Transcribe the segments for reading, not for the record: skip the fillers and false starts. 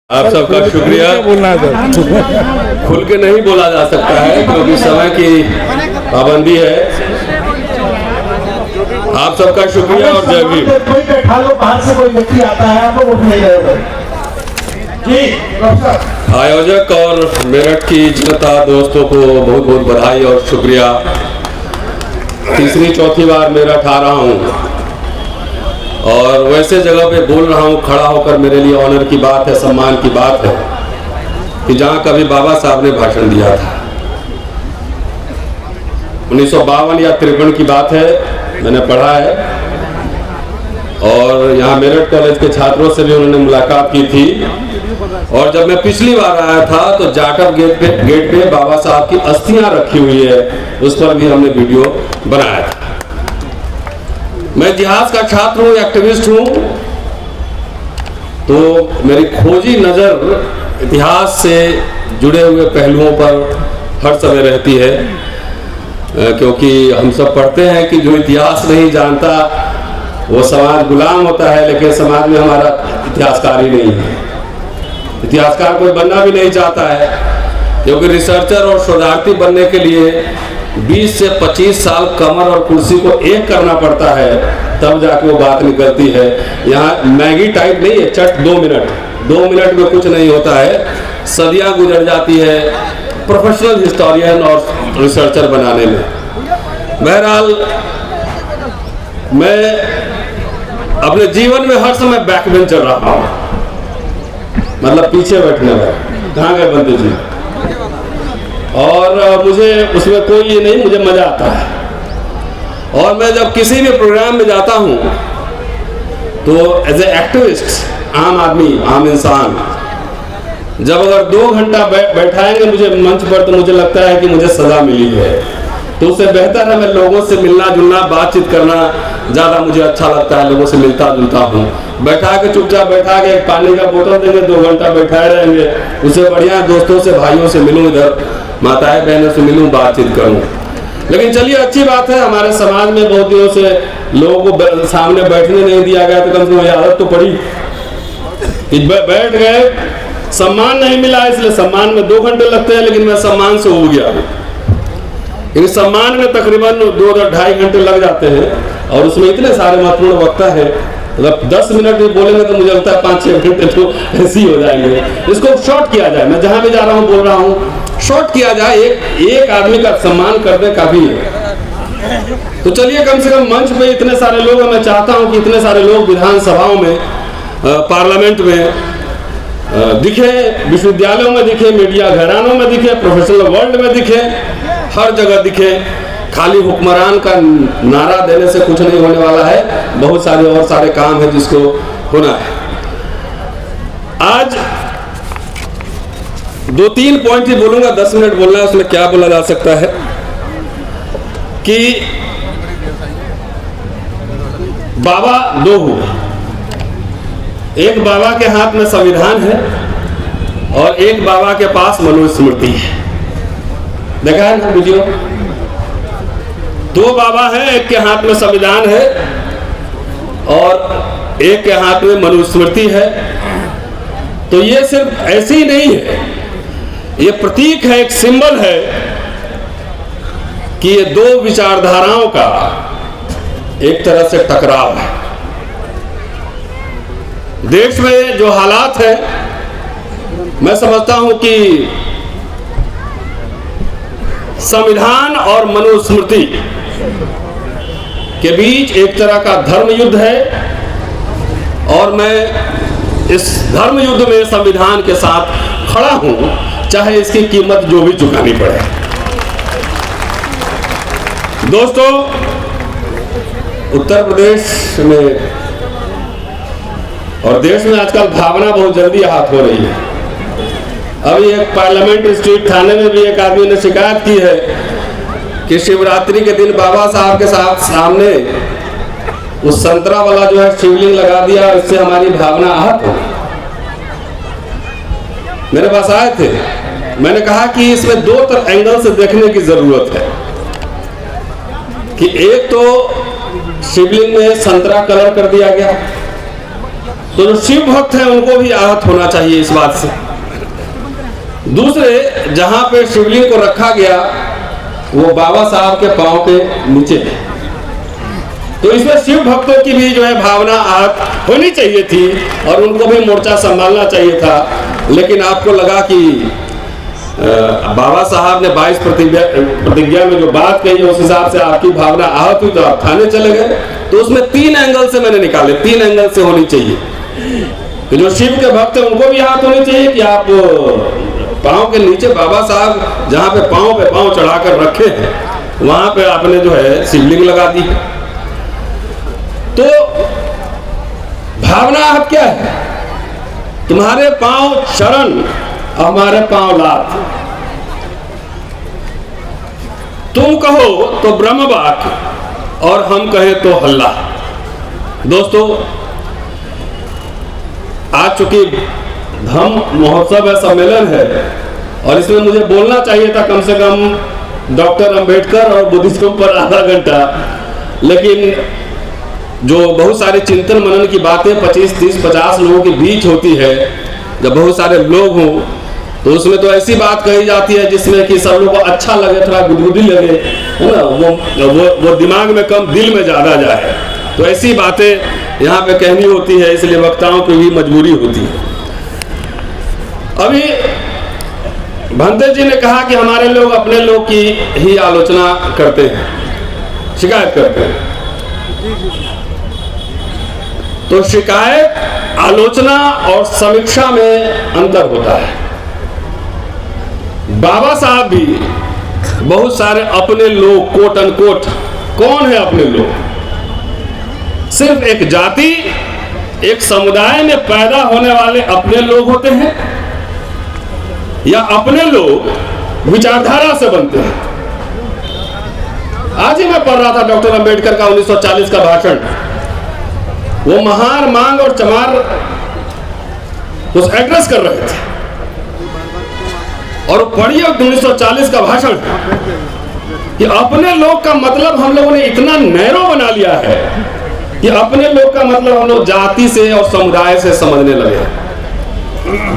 आप सबका शुक्रिया। खुल के नहीं बोला जा सकता है क्योंकि समय की पाबंदी है। आप सबका शुक्रिया और जय भीम। कोई बैठा लो, बाहर से कोई व्यक्ति आता है, आप लोग उठ नहीं रहे जी। आयोजक और मेरठ की जनता दोस्तों को बहुत बहुत बधाई और शुक्रिया। तीसरी चौथी बार मेरठ आ रहा हूँ और वैसे जगह पे बोल रहा हूँ, खड़ा होकर मेरे लिए ऑनर की बात है, सम्मान की बात है कि जहाँ कभी बाबा साहब ने भाषण दिया था। 1952 या 53 की बात है, मैंने पढ़ा है और यहाँ मेरठ कॉलेज के छात्रों से भी उन्होंने मुलाकात की थी। और जब मैं पिछली बार आया था तो जाटव गेट पे बाबा साहब की अस्थियां रखी हुई है, उस पर भी हमने वीडियो बनाया था। मैं इतिहास का छात्र हूँ, एक्टिविस्ट हूँ, तो मेरी खोजी नज़र इतिहास से जुड़े हुए पहलुओं पर हर समय रहती है, क्योंकि हम सब पढ़ते हैं कि जो इतिहास नहीं जानता वो समाज गुलाम होता है, लेकिन समाज में हमारा इतिहासकार ही नहीं है। इतिहासकार कोई बनना भी नहीं चाहता है, क्योंकि रिसर्चर और शोधार्थी बनने के लिए 20 से 25 साल कमर और कुर्सी को एक करना पड़ता है, तब जाके वो बात निकलती है। यहाँ मैगी टाइप नहीं है, चट 2 मिनट में कुछ नहीं होता है, सदियां गुजर जाती है प्रोफेशनल हिस्टोरियन और रिसर्चर बनाने में। बहरहाल मैं अपने जीवन में हर समय बैक बेंचर रहा हूँ, मतलब पीछे बैठने वाला। कहाँ गए बंदे जी? और मुझे उसमें कोई ये नहीं, मुझे मजा आता है। और मैं जब किसी भी प्रोग्राम में जाता हूँ तो एज ए एक्टिविस्ट, आम आदमी, आम इंसान, जब अगर 2 घंटा बैठाएंगे मुझे मंच पर, तो मुझे लगता है कि मुझे सजा मिली है। तो उससे बेहतर है मैं लोगों से मिलना जुलना, बातचीत करना ज़्यादा मुझे अच्छा लगता है। लोगों से मिलता जुलता हूँ। बैठा के चुपचाप बैठा के एक पानी का बोतल देंगे, 2 घंटा बैठाए रहेंगे, उससे बढ़िया दोस्तों से, भाइयों से मिलूँ, इधर माताएं बहनों से मिलूँ, बातचीत करूँ। लेकिन चलिए, अच्छी बात है, हमारे समाज में बहुत दिनों से लोगों को सामने बैठने नहीं दिया गया, तो कम से कम आदत तो पड़ी कि बैठ गए। सम्मान नहीं मिला, इसलिए सम्मान में 2 घंटे लगते हैं, लेकिन मैं सम्मान से उब गया हूँ। इन सम्मान में तकरीबन 2-2.5 घंटे लग जाते हैं और उसमें इतने सारे महत्वपूर्ण वक्ता है, मतलब 10 मिनट भी बोलेंगे तो मुझे लगता है 5-6 घंटे तो ऐसे ही हो जाएंगे। इसको शॉर्ट किया जाए, मैं जहां भी जा रहा हूं बोल रहा हूं, शॉर्ट किया जाए, एक आदमी का सम्मान करने काफी है। तो चलिए, कम से कम मंच पे इतने सारे लोग, मैं चाहता हूं कि इतने सारे लोग विधानसभाओं में, पार्लियामेंट में दिखे, विश्वविद्यालयों में दिखे, मीडिया घरानों में दिखे, प्रोफेशनल वर्ल्ड में दिखे, हर जगह दिखे। खाली हुक्मरान का नारा देने से कुछ नहीं होने वाला है, बहुत सारे और सारे काम है जिसको होना है। आज 2-3 पॉइंट ही बोलूंगा, 10 मिनट बोलना है, उसमें क्या बोला जा सकता है कि बाबा 2 हुए। एक बाबा के हाथ में संविधान है और एक बाबा के पास मनुस्मृति है। देखा है ना वीडियो? 2 बाबा हैं, एक के हाथ में संविधान है और एक के हाथ में मनुस्मृति है। तो ये सिर्फ ऐसे ही नहीं है, ये प्रतीक है, एक सिंबल है कि ये 2 विचारधाराओं का एक तरह से टकराव है। देश में जो हालात है, मैं समझता हूं कि संविधान और मनुस्मृति के बीच एक तरह का धर्म युद्ध है और मैं इस धर्म युद्ध में संविधान के साथ खड़ा हूं, चाहे इसकी कीमत जो भी चुकानी पड़े। दोस्तों, उत्तर प्रदेश में और देश में आजकल भावना बहुत जल्दी हाथ हो रही है। अभी एक पार्लियामेंट स्ट्रीट थाने में भी एक आदमी ने शिकायत की है कि शिवरात्रि के दिन बाबा साहब के सामने उस संतरा वाला जो है शिवलिंग लगा दिया, इससे हमारी भावना आहत हो। मेरे पास आए थे, मैंने कहा कि इसमें 2 एंगल से देखने की जरूरत है कि एक तो शिवलिंग में संतरा कलर कर दिया गया, तो जो शिव भक्त हैं उनको भी आहत होना चाहिए इस बात से। दूसरे, जहां पे शिवलिंग को रखा गया वो बाबा साहब के पांव के नीचे, तो इसमें शिव भक्तों की भी जो है भावना आहत होनी चाहिए थी और उनको भी मोर्चा संभालना चाहिए था। लेकिन आपको लगा कि बाबा साहब ने 22 प्रतिज्ञा में जो बात कही है उस हिसाब से आपकी भावना आहत हुई तो आप थाने चले गए। तो उसमें 3 एंगल से मैंने निकाले, 3 एंगल से होनी चाहिए कि जो शिव के भक्त हैं उनको भी आहत होनी चाहिए कि आप पांव के नीचे बाबा साहब जहां पे पांव चढ़ाकर रखे हैं वहां पे आपने जो है शिवलिंग लगा दी। तो भावना आहत क्या है? तुम्हारे पांव चरण, हमारे पांव लात। तुम कहो तो ब्रह्म वाक और हम कहें तो हल्ला। दोस्तों, आज चूंकि धम्म महोत्सव है, सम्मेलन है और इसमें मुझे बोलना चाहिए था कम से कम डॉक्टर अंबेडकर और बुद्धिज्म पर आधा घंटा, लेकिन जो बहुत सारे चिंतन मनन की बातें 25, 30, 50 लोगों के बीच होती है, जब बहुत सारे लोग हों तो उसमें तो ऐसी बात कही जाती है जिसमें कि सब लोगों को अच्छा लगे, थोड़ा गुदगुदी लगे, है ना, वो दिमाग में कम दिल में ज़्यादा जाए। तो ऐसी बातें यहाँ पे कहनी होती है, इसलिए वक्ताओं की भी मजबूरी होती है। अभी भंते जी ने कहा कि हमारे लोग अपने लोग की ही आलोचना करते हैं, शिकायत करते हैं। तो शिकायत, आलोचना और समीक्षा में अंतर होता है। बाबा साहब भी बहुत सारे अपने लोग, कोट अनकोट, कौन है अपने लोग? सिर्फ एक जाति, एक समुदाय में पैदा होने वाले अपने लोग होते हैं या अपने लोग विचारधारा से बनते हैं। आज ही मैं पढ़ रहा था डॉक्टर अंबेडकर का 1940 का भाषण। वो महार, मांग और चमार उस एड्रेस कर रहे थे और पढ़िए 1940 का भाषण कि अपने लोग का मतलब हम लोगों ने इतना नैरो बना लिया है कि अपने लोग का मतलब हम लोग जाति से और समुदाय से समझने लगे।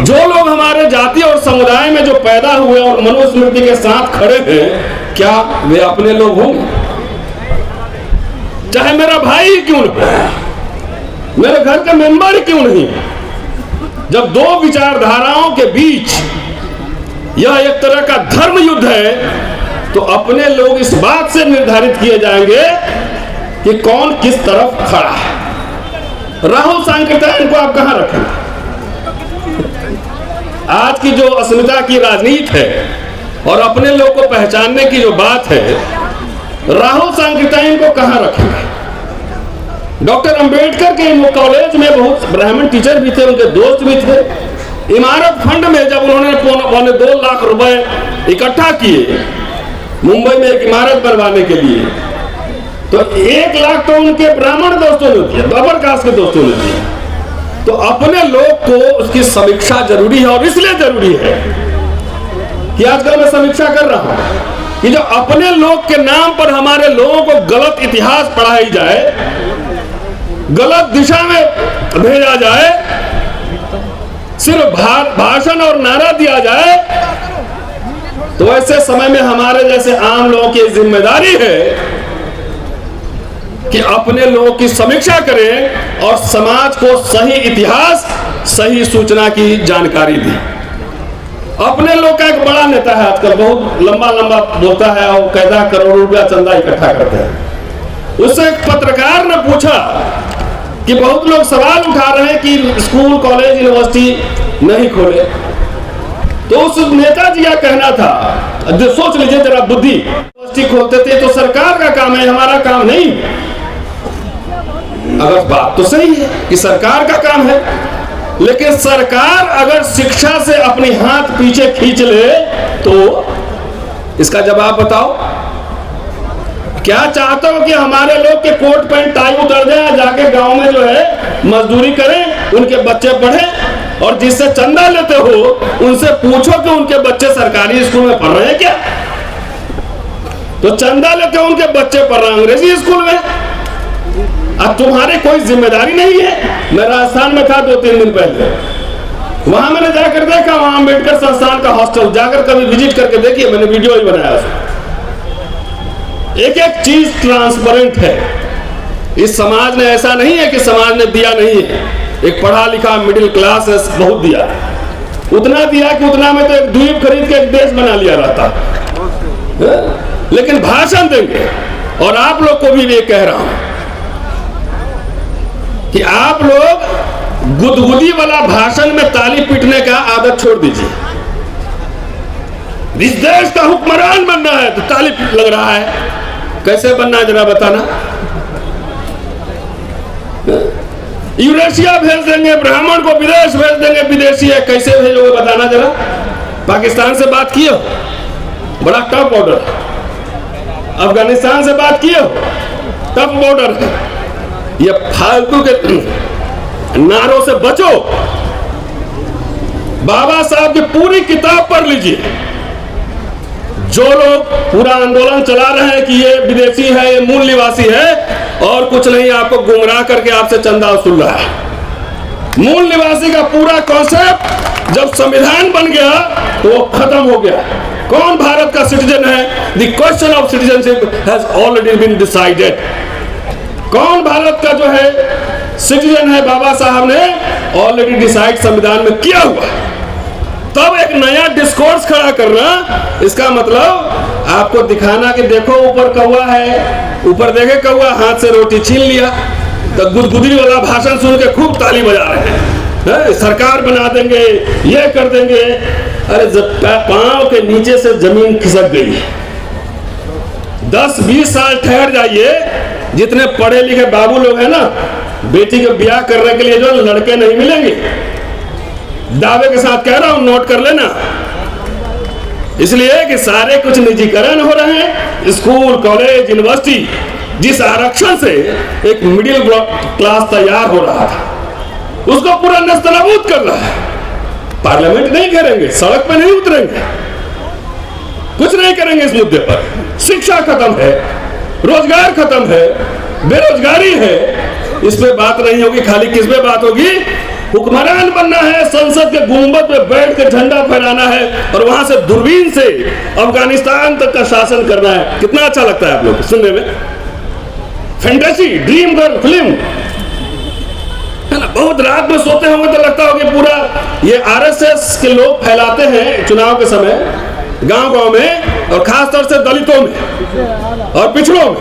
जो लोग हमारे जाति और समुदाय में जो पैदा हुए और मनुस्मृति के साथ खड़े हैं, क्या वे अपने लोग होंगे? चाहे मेरा भाई क्यों न हो, मेरे घर का मेंबर क्यों नहीं, जब दो विचारधाराओं के बीच यह एक तरह का धर्म युद्ध है तो अपने लोग इस बात से निर्धारित किए जाएंगे कि कौन किस तरफ खड़ा है। राहुल सांकृत्यायन को आप कहां रखेंगे? आज की जो अस्मिता की राजनीति है और अपने लोग को पहचानने की जो बात है, राहुल सांकृत्यायन को कहां रखेंगे? डॉक्टर अंबेडकर के कॉलेज में बहुत ब्राह्मण टीचर भी थे, उनके दोस्त भी थे। इमारत फंड में जब उन्होंने 2.25 लाख रुपए इकट्ठा किए मुंबई में एक इमारत बनवाने के लिए, तो 1 लाख तो उनके ब्राह्मण दोस्तों ने दिया, अपर कास्ट के दोस्तों ने दिया। तो अपने लोग को उसकी समीक्षा जरूरी है और इसलिए जरूरी है कि आजकल मैं समीक्षा कर रहा हूं कि जो अपने लोग के नाम पर हमारे लोगों को गलत इतिहास पढ़ाई जाए, गलत दिशा में भेजा जाए, सिर्फ भाषण और नारा दिया जाए, तो ऐसे समय में हमारे जैसे आम लोगों की जिम्मेदारी है कि अपने लोगों की समीक्षा करें और समाज को सही इतिहास, सही सूचना की जानकारी दी। अपने लोग का एक बड़ा नेता है आजकल, बहुत लंबा लंबा बोलता है और कहता है करोड़ों रुपया चंदा इकट्ठा करते हैं। उससे एक पत्रकार ने पूछा कि बहुत लोग सवाल उठा रहे हैं कि स्कूल, कॉलेज, यूनिवर्सिटी नहीं खोले, तो उस नेताजी का कहना था, जो सोच लीजिए जरा बुद्धि, यूनिवर्सिटी खोलते थे तो सरकार का काम है, हमारा काम नहीं। अगर बात तो सही है कि सरकार का काम है, लेकिन सरकार अगर शिक्षा से अपनी हाथ पीछे खींच ले तो इसका जवाब बताओ। क्या चाहते हो कि हमारे लोग के कोट पैंट टाई उतर जाए, जाके गांव में जो है मजदूरी करें, उनके बच्चे पढ़ें, और जिससे चंदा लेते हो उनसे पूछो कि उनके बच्चे सरकारी स्कूल में पढ़ रहे हैं क्या? तो चंदा लेते हो उनके बच्चे पढ़ रहे हैं अंग्रेजी स्कूल में। अब तुम्हारे कोई जिम्मेदारी नहीं है। मैं राजस्थान में था 2-3 दिन पहले, वहां मैंने जाकर देखा, वहां अम्बेडकर संस्थान का हॉस्टल जाकर कभी विजिट करके देखिए, मैंने वीडियो ही बनाया उसमें। एक एक चीज ट्रांसपेरेंट है। इस समाज ने ऐसा नहीं है कि समाज ने दिया नहीं है। एक पढ़ा लिखा मिडिल क्लास है, बहुत दिया, उतना दिया कि उतना में तो एक द्वीप खरीद के एक देश बना लिया रहता है। लेकिन भाषण देंगे, और आप लोग को भी ये कह रहा हूं कि आप लोग गुदगुदी वाला भाषण में ताली पीटने का आदत छोड़ दीजिए। इस देश का हुक्मरान बनना है तो ताली लग रहा है, कैसे बनना है जरा बताना। यूरेशिया भेज देंगे, ब्राह्मण को विदेश भेज देंगे, विदेशी है, कैसे भेजोगे बताना जरा। पाकिस्तान से बात किए हो, बड़ा टफ बॉर्डर। अफगानिस्तान से बात किए हो, टफ बॉर्डर है। ये फालतू के नारों से बचो। बाबा साहब की पूरी किताब पढ़ लीजिए। जो लोग पूरा आंदोलन चला रहे हैं कि ये विदेशी है, ये मूल निवासी है, और कुछ नहीं, आपको गुमराह करके आपसे चंदा वसूल रहा है। मूल निवासी का पूरा कॉन्सेप्ट जब संविधान बन गया तो वो खत्म हो गया। कौन भारत का सिटीजन है? The question of citizenship has already been decided. कौन भारत का जो है सिटीजन है, बाबा साहब ने ऑलरेडी डिसाइड संविधान में किया हुआ। तब एक नया डिस्कोर्स खड़ा करना, इसका मतलब आपको दिखाना कि देखो ऊपर कौवा है, ऊपर देखे कौवा, हाथ से रोटी छीन लिया। तो गुदगुदी वाला भाषण सुन के खूब ताली बजा रहे हैं, सरकार बना देंगे, ये कर देंगे। अरे जब पांव के नीचे से जमीन खिसक गई, 10-20 साल ठहर जाइए। जितने पढ़े लिखे बाबू लोग हैं ना, बेटी के ब्याह करने के लिए जो लड़के नहीं मिलेंगे, दावे के साथ कह रहा हूं, नोट कर लेना। इसलिए कि सारे कुछ निजीकरण हो रहे हैं। स्कूल, कॉलेज, यूनिवर्सिटी, जिस आरक्षण से एक मिडिल क्लास तैयार हो रहा था, उसको पूरा नस्तनाबूद कर रहा है। पार्लियामेंट नहीं करेंगे, सड़क पे नहीं उतरेंगे, कुछ नहीं करेंगे इस मुद्दे पर। शिक्षा खत्म है, रोजगार खत्म है, बेरोजगारी है, इस पे बात नहीं होगी। खाली किस पे बात होगी? हुक्मरान बनना है, संसद के गुंबद पे बैठ के झंडा फहराना है, और वहां से दूरबीन से अफगानिस्तान तक का शासन करना है। कितना अच्छा लगता है आप लोग सुनने में? फैंटेसी, ड्रीम गर्ल फिल्म है ना। बहुत रात में सोते होंगे तो लगता होगा पूरा ये आरएसएस के लोग फैलाते हैं चुनाव के समय गांव-गांव में, और खासतौर से दलितों में और पिछड़ों में,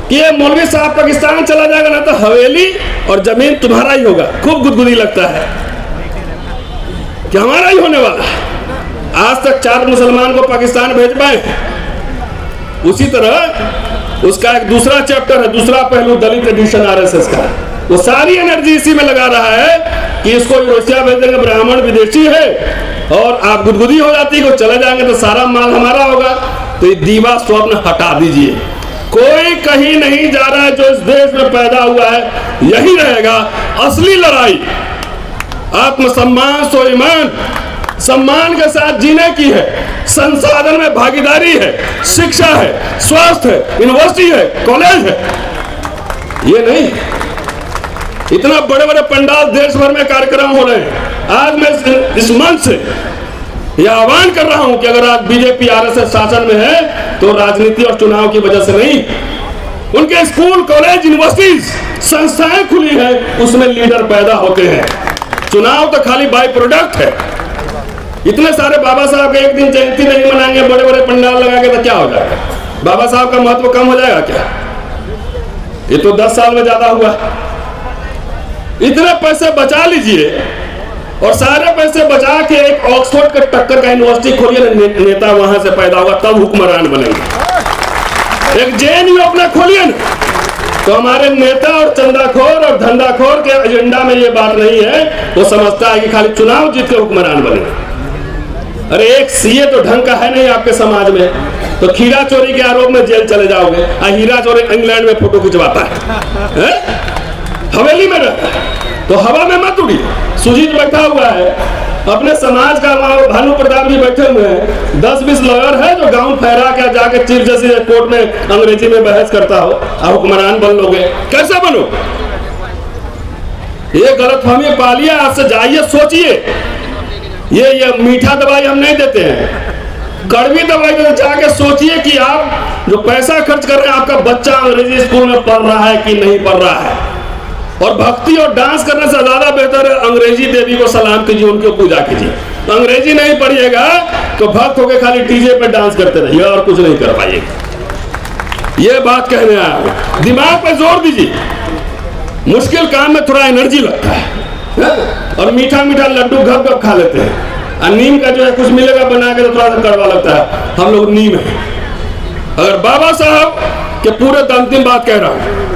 कि ये मौलवी साहब पाकिस्तान चला जाएगा ना तो हवेली और जमीन तुम्हारा ही होगा। खूब गुदगुदी लगता है कि हमारा ही होने वाला है। आज तक 4 मुसलमान को पाकिस्तान भेज पाए। उसी तरह उसका एक दूसरा चैप्टर है, दूसरा पहलू दलित एडिशन आरएसएस का। वो सारी एनर्जी इसी में लगा रहा है कि इसको यूरोशिया भेज देंगे, ब्राह्मण विदेशी है, और आप गुदगुदी हो जाती है, चले जाएंगे तो सारा माल हमारा होगा। तो ये दीवा स्वप्न हटा दीजिए। कोई कहीं नहीं जा रहा है। जो इस देश में पैदा हुआ है यही रहेगा। असली लड़ाई आत्मसम्मान, स्वाभिमान, सम्मान के साथ जीने की है। संसाधन में भागीदारी है, शिक्षा है, स्वास्थ्य है, यूनिवर्सिटी है, कॉलेज है। ये नहीं इतना बड़े बड़े पंडाल देश भर में कार्यक्रम हो रहे हैं। आज मैं इस मंच से यह आह्वान कर रहा हूं कि अगर आज बीजेपी आरएसएस शासन में है तो राजनीति और चुनाव की वजह से नहीं। उनके स्कूल, कॉलेज, यूनिवर्सिटीज, संस्थाएं खुली हैं, उसमें लीडर पैदा होते हैं। चुनाव तो खाली बाई प्रोडक्ट है। इतने सारे बाबा साहब के एक दिन जयंती नहीं मनाएंगे, बड़े बड़े पंडाल लगा के, तो क्या हो जाएगा? बाबा साहब का महत्व कम हो जाएगा क्या? ये तो 10 साल में ज्यादा हुआ। इतने पैसे बचा लीजिए और सारे पैसे बचा के एक ऑक्सफोर्ड के टक्कर का यूनिवर्सिटी खोलिए, नेता वहां से पैदा होगा, तब हुक्मरान बनेंगे। एक जेएनयू अपना खोलिए ना, तो हमारे नेता और चंदाखोर और धंधाखोर के एजेंडा में ये बात नहीं है। वो समझता है कि खाली चुनाव जीत के हुक्मरान बने। अरे एक सीए तो ढंग का है नहीं आपके समाज में, तो खीरा चोरी के आरोप में जेल चले जाओगे। हीरा चोरी इंग्लैंड में फोटो खिंचवाता है, हवेली में रहता है, तो हवा में मत उड़िए। सुजीत बैठा हुआ है अपने समाज का वहां भानु प्रताप जी बैठे हुए हैं, 10-20 लॉयर है जो गाउन फहरा के जाके चीफ जस्टिस कोर्ट में अंग्रेजी में बहस करता हो, आप हुक्मरान बन लोगे, कैसे बनो? ये गलतफहमी पालिए, आज से जाइए, सोचिए। ये मीठा दवाई हम नहीं देते हैं, कड़वी दवाई देते, जाके सोचिए कि आप जो पैसा खर्च कर रहे हैं, आपका बच्चा अंग्रेजी स्कूल में पढ़ रहा है कि नहीं पढ़ रहा है। और भक्ति और डांस करने से ज्यादा बेहतर है अंग्रेजी देवी को सलाम कीजिए, उनकी पूजा कीजिए। अंग्रेजी नहीं पढ़िएगा तो भक्त होके खाली डीजे पे डांस करते रहिए और कुछ नहीं कर पाइएगा। ये बात कहने आया, दिमाग पे जोर दीजिए। मुश्किल काम में थोड़ा एनर्जी लगता है और मीठा मीठा लड्डू घप घप खा लेते हैं। और नीम का जो है कुछ मिलेगा बना के तो थोड़ा सा कड़वा लगता है, हम लोग नीम है। अगर बाबा साहब के पूरे अंतिम बात कह रहा हूं,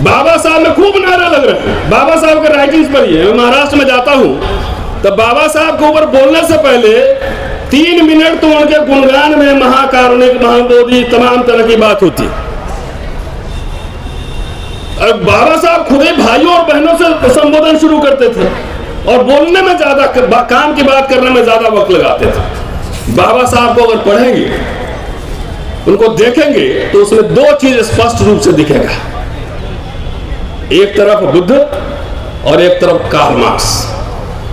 बाबा साहब में खूब नारा लग रहे हैं, बाबा साहब के राइटिंग्स पढ़िए। मैं महाराष्ट्र में जाता हूं तो बाबा साहब के ऊपर बोलने से पहले 3 मिनट तो उनके गुणगान में महाकारुणिक, महाबोधि, तमाम तरह की बात होती। और बाबा साहब खुद ही भाइयों और बहनों से संबोधन शुरू करते थे और बोलने में ज्यादा, काम की बात करने में ज्यादा वक्त लगाते थे। बाबा साहब को अगर पढ़ेंगे, उनको देखेंगे तो उसमें 2 चीज स्पष्ट रूप से दिखेगा, एक तरफ बुद्ध और एक तरफ कार्ल मार्क्स।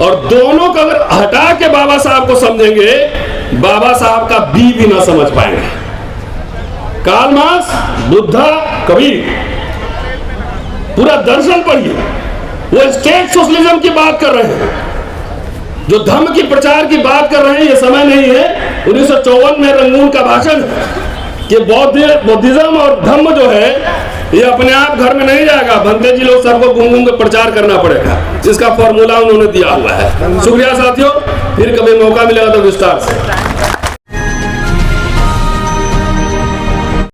और दोनों को अगर हटा के बाबा साहब को समझेंगे, बाबा साहब का बी भी ना समझ पाएंगे। कार्ल मार्क्स, बुद्धा, कबीर, पूरा दर्शन पढ़िए। वो स्टेट सोशलिज्म की बात कर रहे हैं, जो धम्म की प्रचार की बात कर रहे हैं। ये समय नहीं है, 1954 में रंगून का भाषण कि बौद्धिज्म और धम्म जो है ये अपने आप घर में नहीं जाएगा, भंते जी लोग सबको घूम घूम के प्रचार करना पड़ेगा, जिसका फॉर्मूला उन्होंने दिया हुआ है। शुक्रिया साथियों, फिर कभी मौका मिलेगा तो विस्तार से।